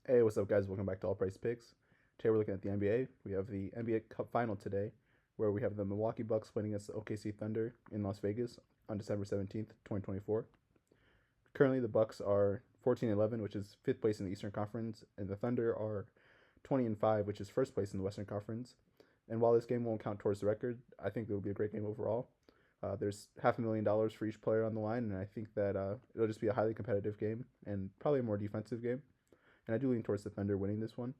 Hey, what's up, guys? Welcome back to All Price Picks. Today we're looking at the NBA. We have the NBA Cup Final today, where we have the Milwaukee Bucks playing against the OKC Thunder in Las Vegas on December 17th, 2024. Currently, the Bucks are 14-11, which is fifth place in the Eastern Conference, and the Thunder are 20-5, which is first place in the Western Conference. And while this game won't count towards the record, I think it will be a great game overall. There's $500,000 for each player on the line, and I think that it'll just be a highly competitive game and probably a more defensive game. And I do lean towards the Thunder winning this one.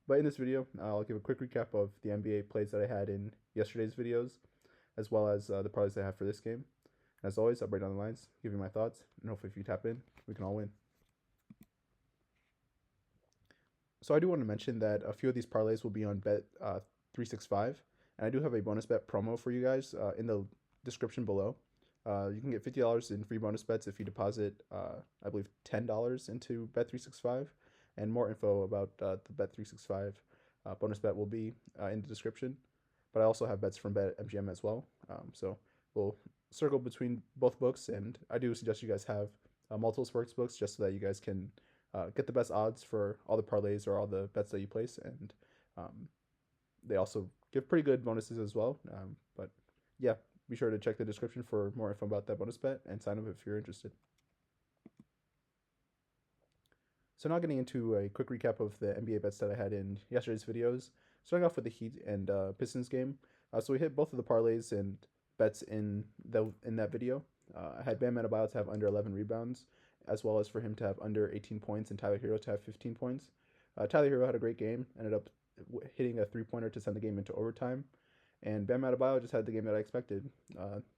But in this video, I'll give a quick recap of the NBA plays that I had in yesterday's videos, as well as the parlays I have for this game. As always, I'll break down the lines, give you my thoughts, and hopefully if you tap in, we can all win. So I do want to mention that a few of these parlays will be on Bet 365, and I do have a bonus bet promo for you guys in the description below. You can get $50 in free bonus bets if you deposit, I believe, $10 into Bet365. And more info about the Bet365 bonus bet will be in the description. But I also have bets from BetMGM as well. So we'll circle between both books. And I do suggest you guys have multiple sports books just so that you guys can get the best odds for all the parlays or all the bets that you place. And they also give pretty good bonuses as well. But yeah, be sure to check the description for more info about that bonus bet and sign up if you're interested. So now getting into a quick recap of the NBA bets that I had in yesterday's videos. Starting off with the Heat and Pistons game. So we hit both of the parlays and bets in that video. I had Bam Adebayo to have under 11 rebounds, as well as for him to have under 18 points and Tyler Hero to have 15 points. Tyler Hero had a great game, ended up hitting a three-pointer to send the game into overtime. And Bam Adebayo just had the game that I expected.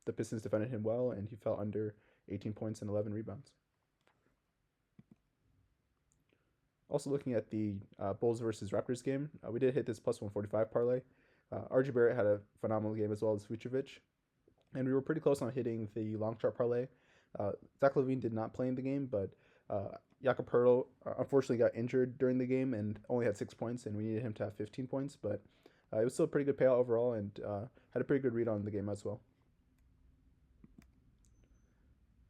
The Pistons defended him well, and he fell under 18 points and 11 rebounds. Also looking at the Bulls versus Raptors game, we did hit this plus 145 parlay. RJ Barrett had a phenomenal game as well as Vucevic. And we were pretty close on hitting the long shot parlay. Zach LaVine did not play in the game, but Jakob Poeltl unfortunately got injured during the game and only had 6 points, and we needed him to have 15 points. But it was still a pretty good payout overall, and had a pretty good read on the game as well.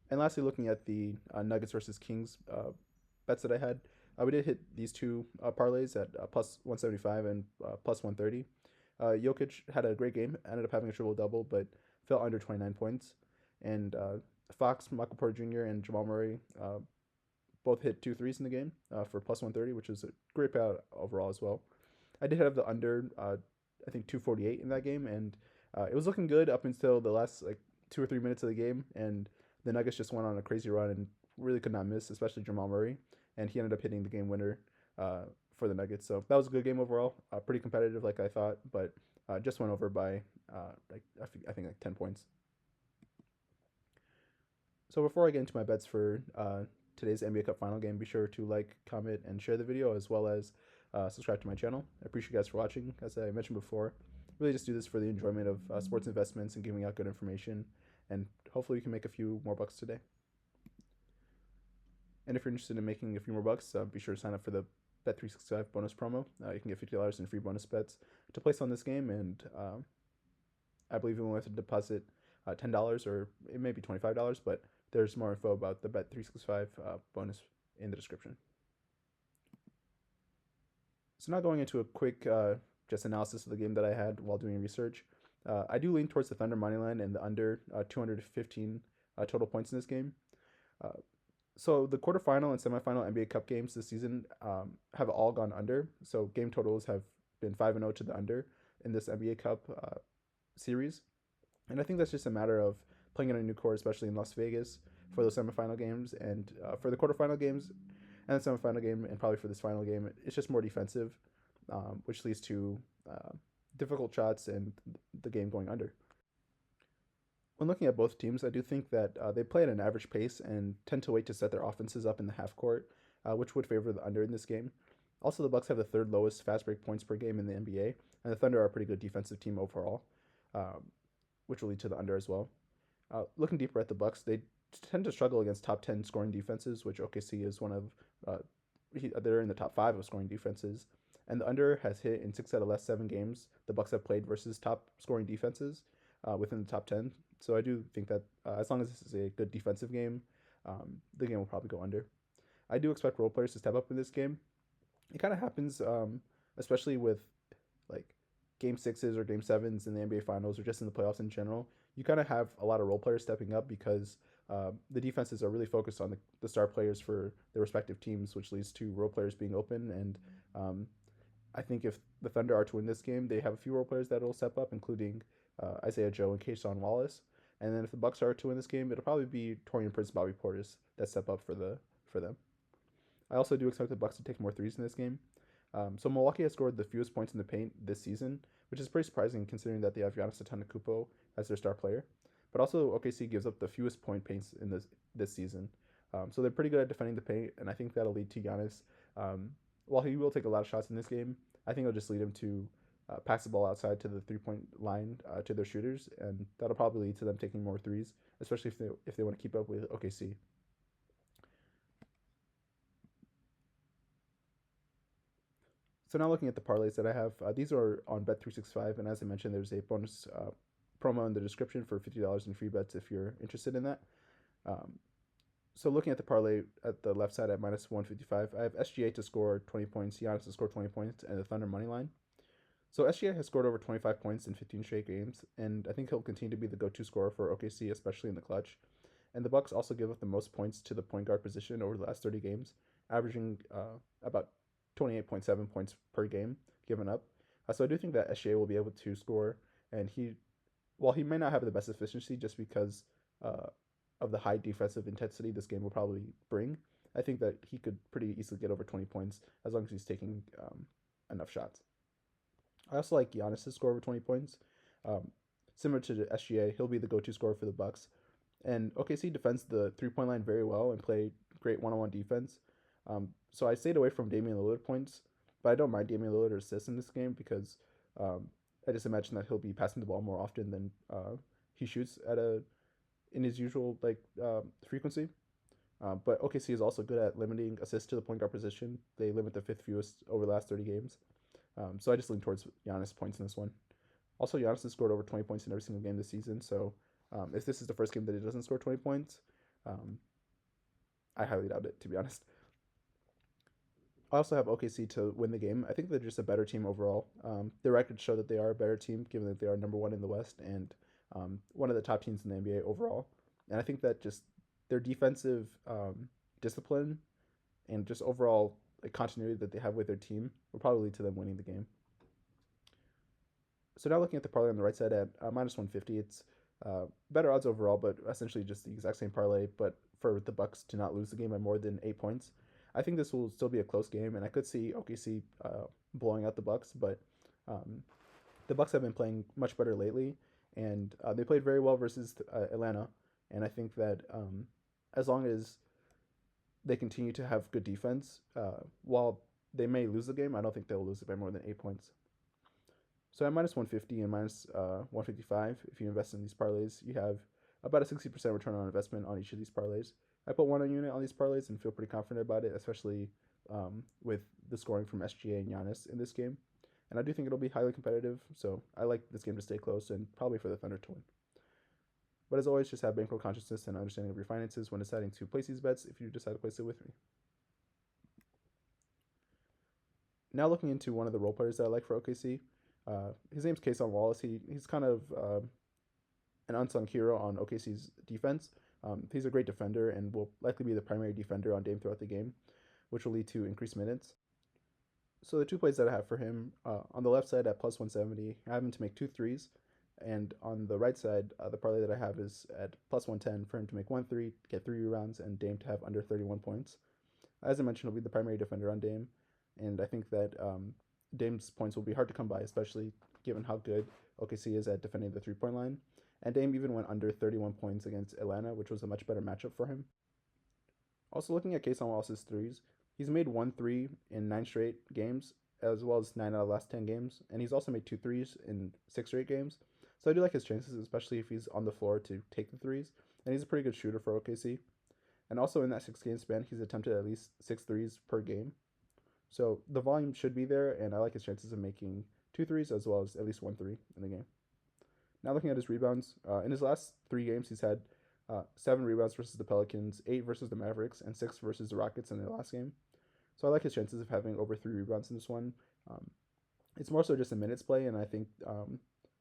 And lastly, looking at the Nuggets versus Kings bets that I had, we did hit these two parlays at plus 175 and plus 130. Jokic had a great game, ended up having a triple double, but fell under 29 points. And Fox, Michael Porter Jr., and Jamal Murray both hit 2 threes in the game for plus 130, which was a great payout overall as well. I did have the under, I think 248 in that game, and it was looking good up until the last 2 or 3 minutes of the game, and the Nuggets just went on a crazy run and really could not miss, especially Jamal Murray, and he ended up hitting the game winner for the Nuggets. So that was a good game overall, pretty competitive like I thought, but just went over by I think 10 points. So before I get into my bets for today's NBA Cup final game, be sure to like, comment, and share the video, as well as subscribe to my channel. I appreciate you guys for watching. As I mentioned before, really just do this for the enjoyment of sports investments and giving out good information, and hopefully we can make a few more bucks today. And if you're interested in making a few more bucks, be sure to sign up for the Bet365 bonus promo. You can get $50 in free bonus bets to place on this game, and I believe you only have to deposit $10 or it may be $25, but there's more info about the Bet365 bonus in the description. So now going into a quick just analysis of the game that I had while doing research. I do lean towards the Thunder money line and the under 215 total points in this game. So the quarterfinal and semifinal NBA Cup games this season have all gone under. So game totals have been 5-0 to the under in this NBA Cup series. And I think that's just a matter of playing in a new court, especially in Las Vegas, for those semifinal games. And for the quarterfinal games and the semifinal game, and probably for this final game, it's just more defensive, which leads to difficult shots and the game going under. When looking at both teams, I do think that they play at an average pace and tend to wait to set their offenses up in the half court, which would favor the under in this game. Also, the Bucks have the third lowest fast break points per game in the NBA, and the Thunder are a pretty good defensive team overall, which will lead to the under as well. Looking deeper at the Bucks, they tend to struggle against top 10 scoring defenses, which OKC is one of. They're in the top 5 of scoring defenses, and the under has hit in 6 out of the last 7 games the Bucks have played versus top scoring defenses within the top 10. So I do think that as long as this is a good defensive game, the game will probably go under. I do expect role players to step up in this game. It kind of happens, especially with like game sixes or game sevens in the NBA Finals or just in the playoffs in general. You kind of have a lot of role players stepping up because the defenses are really focused on the star players for their respective teams, which leads to role players being open. And I think if the Thunder are to win this game, they have a few role players that will step up, including Isaiah Joe and Kayshawn Wallace. And then if the Bucks are to win this game, it'll probably be Torian Prince, Bobby Portis that step up for them. I also do expect the Bucks to take more threes in this game. So Milwaukee has scored the fewest points in the paint this season, which is pretty surprising considering that they have Giannis Antetokounmpo as their star player. But also OKC gives up the fewest point paints in this season. So they're pretty good at defending the paint, and I think that'll lead to Giannis. Um, while he will take a lot of shots in this game, I think it'll just lead him to pass the ball outside to the 3 point line to their shooters, and that'll probably lead to them taking more threes, especially if they want to keep up with OKC. So now looking at the parlays that I have, these are on Bet365, and as I mentioned, there's a bonus promo in the description for $50 in free bets if you're interested in that. Um, so looking at the parlay at the left side at minus 155, I have SGA to score 20 points, Giannis to score 20 points, and the Thunder money line. So SGA has scored over 25 points in 15 straight games, and I think he'll continue to be the go-to scorer for OKC, especially in the clutch. And the Bucks also give up the most points to the point guard position over the last 30 games, averaging about 28.7 points per game given up. So I do think that SGA will be able to score, and while he may not have the best efficiency just because uh, of the high defensive intensity this game will probably bring, I think that he could pretty easily get over 20 points as long as he's taking enough shots. I also like Giannis to score over 20 points. Um, Similar to the SGA, he'll be the go-to scorer for the Bucks. And OKC defends the 3 point line very well and play great one-on-one defense. So I stayed away from Damian Lillard points, but I don't mind Damian Lillard assists in this game because um, I just imagine that he'll be passing the ball more often than he shoots at a in his usual frequency. But OKC is also good at limiting assists to the point guard position. They limit the fifth fewest over the last 30 games. So I just lean towards Giannis points in this one. Also, Giannis has scored over 20 points in every single game this season. So if this is the first game that he doesn't score 20 points, um, I highly doubt it, to be honest. I also have OKC to win the game. I think they're just a better team overall. Their records show that they are a better team, given that they are number one in the West and one of the top teams in the NBA overall. And I think that just their defensive discipline and just overall continuity that they have with their team will probably lead to them winning the game. So now looking at the parlay on the right side at minus 150, it's better odds overall, but essentially just the exact same parlay, but for the Bucks to not lose the game by more than 8 points. I think this will still be a close game, and I could see OKC blowing out the Bucks, but um, the Bucks have been playing much better lately, and they played very well versus Atlanta. And I think that as long as they continue to have good defense, while they may lose the game, I don't think they'll lose it by more than 8 points. So at minus 150 and minus 155, if you invest in these parlays, you have about a 60% return on investment on each of these parlays. I put one unit on these parlays and feel pretty confident about it, especially with the scoring from SGA and Giannis in this game. And I do think it'll be highly competitive, so I like this game to stay close and probably for the Thunder to win. But as always, just have bankroll consciousness and understanding of your finances when deciding to place these bets if you decide to place it with me. Now looking into one of the role players that I like for OKC, his name's Kason Wallace. He's kind of an unsung hero on OKC's defense. He's a great defender and will likely be the primary defender on Dame throughout the game, which will lead to increased minutes. So the two plays that I have for him on the left side at plus 170, I have him to make two threes, and on the right side, the parlay that I have is at plus 110 for him to make one three, get three rebounds, and Dame to have under 31 points. As I mentioned, he'll be the primary defender on Dame, and I think that Dame's points will be hard to come by, especially given how good OKC is at defending the 3 point line. And Dame even went under 31 points against Atlanta, which was a much better matchup for him. Also, looking at Kason Wallace's threes, he's made one three in 9 straight games, as well as 9 out of the last 10 games, and he's also made two threes in 6 straight games. So I do like his chances, especially if he's on the floor to take the threes, and he's a pretty good shooter for OKC. And also in that 6 game span, he's attempted at least six threes per game. So the volume should be there, and I like his chances of making two threes as well as at least one three in the game. Now looking at his rebounds, in his last 3 games, he's had 7 rebounds versus the Pelicans, 8 versus the Mavericks, and 6 versus the Rockets in their last game. So I like his chances of having over 3 rebounds in this one. Um, it's more so just a minutes play, and I think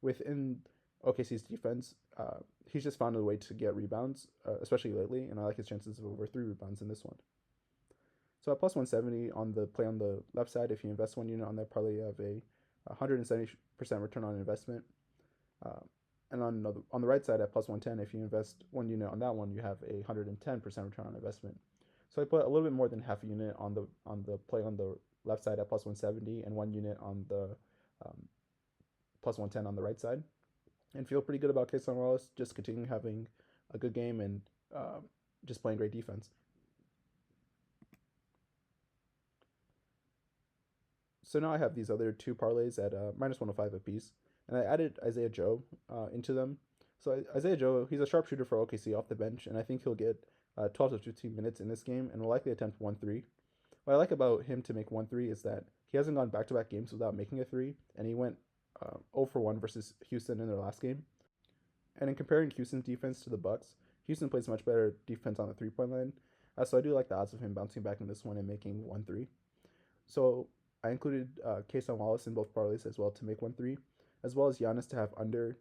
within OKC's defense, he's just found a way to get rebounds, especially lately, and I like his chances of over 3 rebounds in this one. So at plus 170 on the play on the left side, if you invest 1 unit on that parlay, you have a 170% return on investment. Uh, and on the right side at plus 110, if you invest 1 unit on that one, you have a 110% return on investment. So I put a little bit more than half a unit on the play on the left side at plus 170 and 1 unit on the um, plus 110 on the right side, and feel pretty good about Kason Wallace just continuing having a good game and uh, just playing great defense. So now I have these other two parlays at minus 105 apiece, and I added Isaiah Joe into them. So Isaiah Joe, he's a sharpshooter for OKC off the bench, and I think he'll get 12 to 15 minutes in this game and will likely attempt 1 3. What I like about him to make 1 3 is that he hasn't gone back to back games without making a three, and he went 0 for 1 versus Houston in their last game. And in comparing Houston's defense to the Bucks, Houston plays much better defense on the 3 point line. So I do like the odds of him bouncing back in this one and making 1 3. So I included Kason Wallace in both parlays as well to make 1 3, as well as Giannis to have under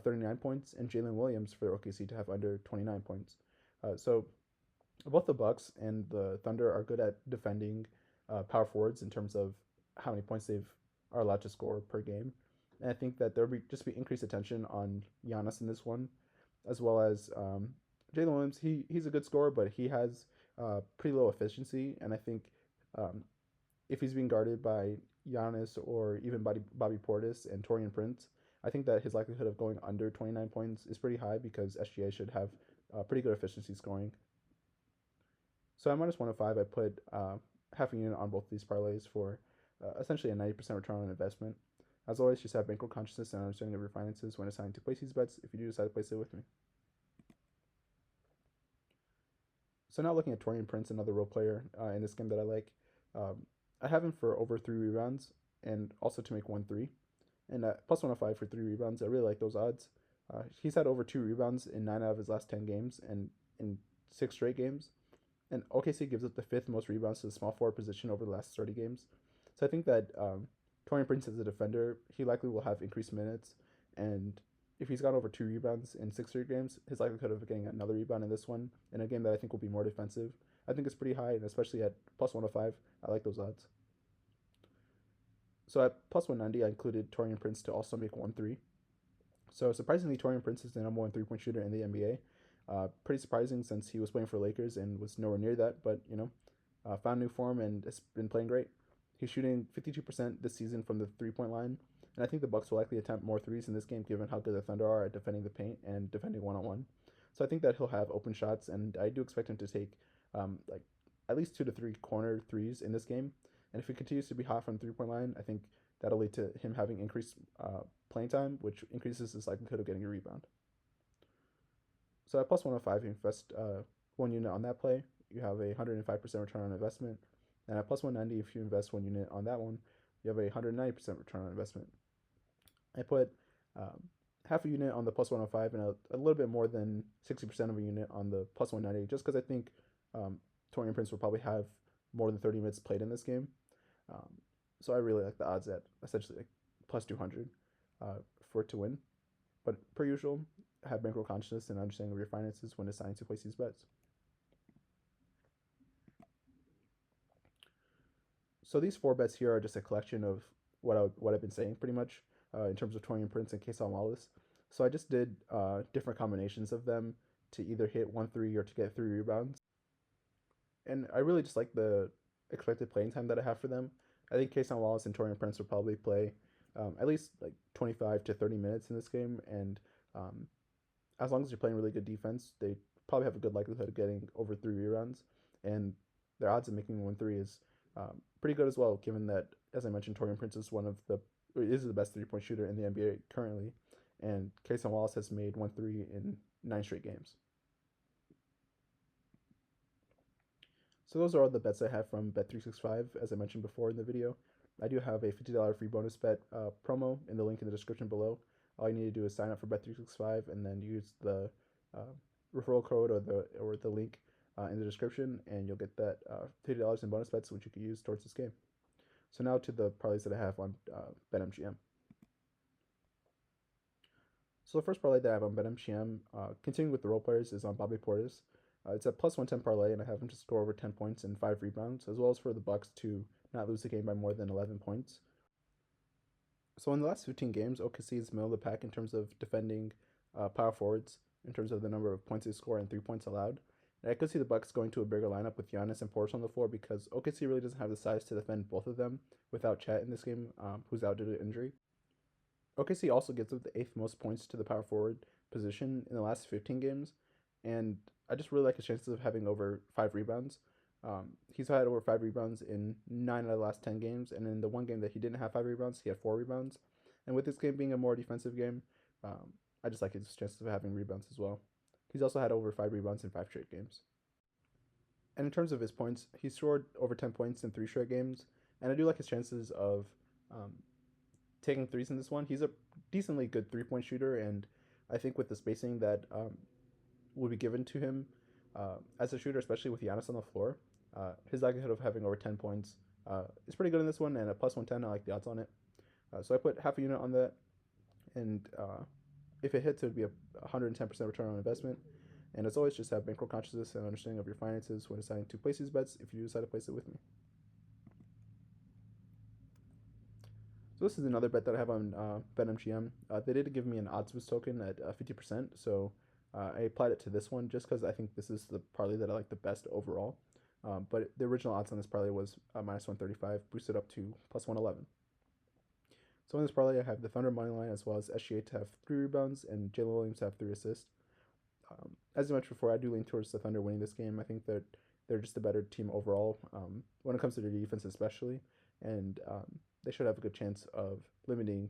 39 points and Jalen Williams for OKC to have under 29 points. So both the Bucks and the Thunder are good at defending power forwards in terms of how many points they've are allowed to score per game. And I think that there'll be just be increased attention on Giannis in this one, as well as Jalen Williams. He's a good scorer, but he has pretty low efficiency, and I think um, if he's being guarded by Giannis or even Bobby Portis and Torian Prince, I think that his likelihood of going under 29 points is pretty high because SGA should have pretty good efficiency scoring. So at minus 105, I put half a unit on both of these parlays for essentially a 90% return on investment. As always, just have bankroll consciousness and understanding of your finances when deciding to place these bets if you do decide to place it with me. So now looking at Torian Prince, another role player in this game that I like. Um, I have him for over 3 rebounds and also to make 1 3. And at plus 105 for 3 rebounds, I really like those odds. He's had over 2 rebounds in 9 out of his last 10 games and in 6 straight games. And OKC gives up the fifth most rebounds to the small forward position over the last 30 games. So I think that Torian Prince as a defender, he likely will have increased minutes. And if he's got over 2 rebounds in 6 straight games, his likelihood of getting another rebound in this one, in a game that I think will be more defensive, I think is pretty high. And especially at plus 105, I like those odds. So at plus 190, I included Torian Prince to also make 1 3. So surprisingly, Torian Prince is the number one 3 point shooter in the NBA. Pretty surprising since he was playing for Lakers and was nowhere near that, but found new form and has been playing great. He's shooting 52% this season from the 3 point line, and I think the Bucks will likely attempt more threes in this game given how good the Thunder are at defending the paint and defending one-on-one. So I think that he'll have open shots, and I do expect him to take like at least 2 to 3 corner threes in this game. And if he continues to be hot from the 3 point line, I think that'll lead to him having increased playing time, which increases his likelihood of getting a rebound. So at plus 105, you invest 1 unit on that play, you have a 105% return on investment. And at plus 190, if you invest 1 unit on that one, you have a 190% return on investment. I put half a unit on the plus 105 and a little bit more than 60% of a unit on the plus 190, just because I think Torian Prince will probably have more than 30 minutes played in this game. So I really like the odds at essentially like plus 200 for it to win. But per usual, have bankroll consciousness and understanding of your finances when deciding to place these bets. So these 4 bets here are just a collection of what I've been saying pretty much in terms of Torian Prince and Kason Wallace. So I just did different combinations of them to either hit 1 3 or to get 3 rebounds. And I really just like the expected playing time that I have for them. I think Kason Wallace and Torian Prince will probably play at least like 25 to 30 minutes in this game, and as long as they're playing really good defense, they probably have a good likelihood of getting over 3 rebounds, and their odds of making 1 3 is pretty good as well, given that, as I mentioned, Torian Prince is the best 3 point shooter in the NBA currently, and Kason Wallace has made 1 3 in 9 straight games. So those are all the bets I have from Bet365, as I mentioned before in the video. I do have a $50 free bonus bet promo in the link in the description below. All you need to do is sign up for Bet365 and then use the referral code or the link in the description, and you'll get that $50 in bonus bets, which you can use towards this game. So now to the parlays that I have on BetMGM. So the first parlay that I have on BetMGM, continuing with the role players, is on Bobby Portis. It's a plus 110 parlay, and I have him to score over 10 points and 5 rebounds, as well as for the Bucks to not lose the game by more than 11 points. So in the last 15 games, OKC is middle of the pack in terms of defending power forwards, in terms of the number of points they score and 3 points allowed. And I could see the Bucks going to a bigger lineup with Giannis and Portis on the floor because OKC really doesn't have the size to defend both of them without Chet in this game, who's out due to injury. OKC also gives up the 8th most points to the power forward position in the last 15 games, and I just really like his chances of having over 5 rebounds. He's had over 5 rebounds in 9 out of the last 10 games, and in the one game that he didn't have 5 rebounds, he had 4 rebounds. And with this game being a more defensive game, I just like his chances of having rebounds as well. He's also had over 5 rebounds in 5 straight games. And in terms of his points, he scored over 10 points in 3 straight games, and I do like his chances of taking threes in this one. He's a decently good 3-point shooter, and I think with the spacing that will be given to him as a shooter, especially with Giannis on the floor, his likelihood of having over 10 points is pretty good in this one, and a plus 110, I like the odds on it. So I put half a unit on that, and if it hits, it would be a 110% return on investment. And as always, just have bankroll consciousness and understanding of your finances when deciding to place these bets if you decide to place it with me. So this is another bet that I have on BetMGM. They did give me an odds boost token at 50%, so I applied it to this one just because I think this is the parlay that I like the best overall. But the original odds on this parlay was minus 135, boosted up to plus 111. So in this parlay, I have the Thunder money line as well as SGA to have 3 rebounds and Jalen Williams to have 3 assists. As I mentioned before, I do lean towards the Thunder winning this game. I think that they're just a better team overall when it comes to their defense especially, and they should have a good chance of limiting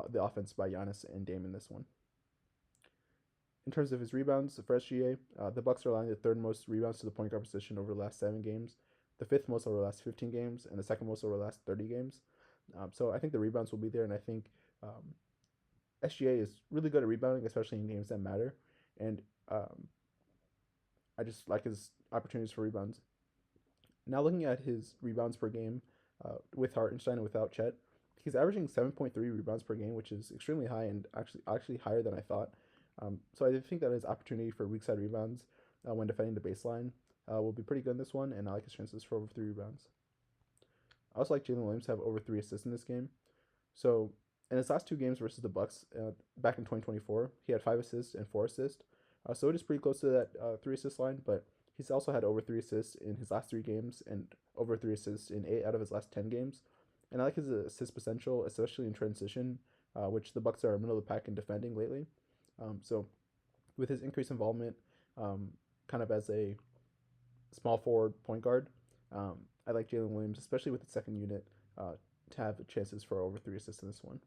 the offense by Giannis and Dame in this one. In terms of his rebounds for SGA, the Bucks are allowing the 3rd most rebounds to the point guard position over the last 7 games, the 5th most over the last 15 games, and the 2nd most over the last 30 games. So I think the rebounds will be there, and I think SGA is really good at rebounding, especially in games that matter. And I just like his opportunities for rebounds. Now looking at his rebounds per game with Hartenstein and without Chet, he's averaging 7.3 rebounds per game, which is extremely high and actually higher than I thought. So I think that his opportunity for weak side rebounds when defending the baseline will be pretty good in this one, and I like his chances for over 3 rebounds. I also like Jalen Williams to have over 3 assists in this game. So in his last 2 games versus the Bucks back in 2024, he had 5 assists and 4 assists. So it is pretty close to that 3 assist line, but he's also had over 3 assists in his last 3 games and over 3 assists in 8 out of his last 10 games. And I like his assist potential, especially in transition, which the Bucks are middle of the pack in defending lately. So with his increased involvement, kind of as a small forward point guard, I like Jalen Williams, especially with the 2nd unit, to have chances for over 3 assists in this one.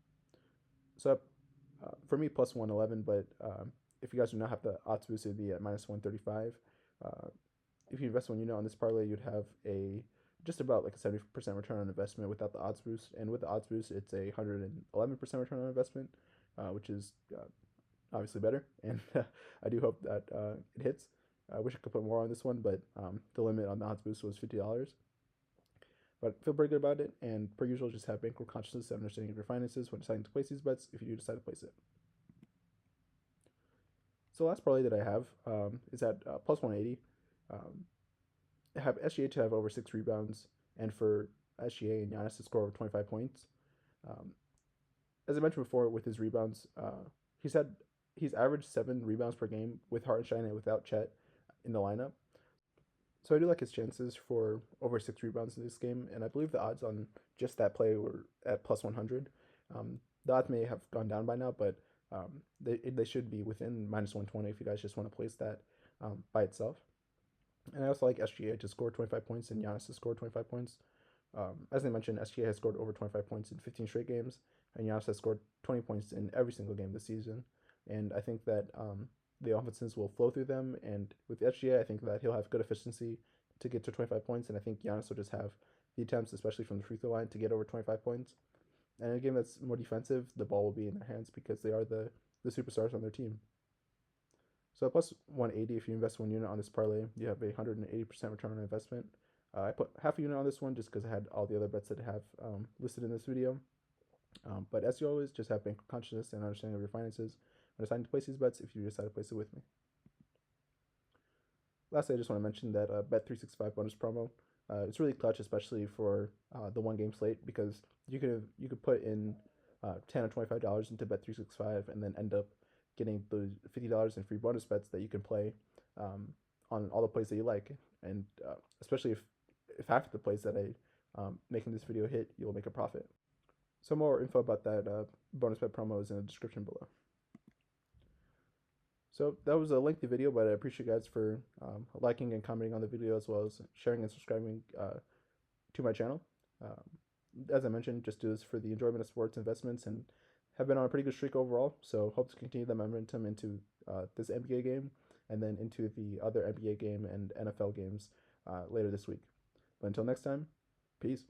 So for me, plus 111, but if you guys do not have the odds boost, it would be at minus 135. If you invest 1 unit on this parlay, you'd have just about like a 70% return on investment without the odds boost. And with the odds boost, it's a 111% return on investment, which is obviously better. And I do hope that it hits. I wish I could put more on this one, but the limit on the odds boost was $50. But I feel pretty good about it, and per usual, just have bankroll consciousness and understanding of your finances when deciding to place these bets if you do decide to place it. So the last parlay that I have is at plus 180. I have SGA to have over 6 rebounds, and for SGA and Giannis to score over 25 points. As I mentioned before, with his rebounds, he's averaged 7 rebounds per game with Hartenstein and without Chet in the lineup. So I do like his chances for over 6 rebounds in this game, and I believe the odds on just that play were at plus 100. The odds may have gone down by now, but they should be within minus 120 if you guys just want to place that by itself. And I also like SGA to score 25 points and Giannis to score 25 points. As I mentioned, SGA has scored over 25 points in 15 straight games, and Giannis has scored 20 points in every single game this season. And I think that the offenses will flow through them, and with SGA, I think that he'll have good efficiency to get to 25 points, and I think Giannis will just have the attempts, especially from the free throw line, to get over 25 points. And in a game that's more defensive, the ball will be in their hands because they are the superstars on their team. So plus 180 if you invest 1 unit on this parlay, you have a 180% return on investment. I put half a unit on this one just because I had all the other bets that I have listed in this video. But as you always, just have bank consciousness and understanding of your finances when deciding to place these bets if you decide to place it with me. Lastly, I just want to mention that Bet365 bonus promo. It's really clutch, especially for the one game slate, because you could put in $10 or $25 into Bet365 and then end up getting the $50 in free bonus bets that you can play on all the plays that you like. And especially if half of the plays that I making this video hit, you'll make a profit. So more info about that bonus bet promo is in the description below. So that was a lengthy video, but I appreciate you guys for liking and commenting on the video, as well as sharing and subscribing to my channel. As I mentioned, just do this for the enjoyment of sports investments, and have been on a pretty good streak overall. So hope to continue the momentum into this NBA game, and then into the other NBA game and NFL games later this week. But until next time, peace.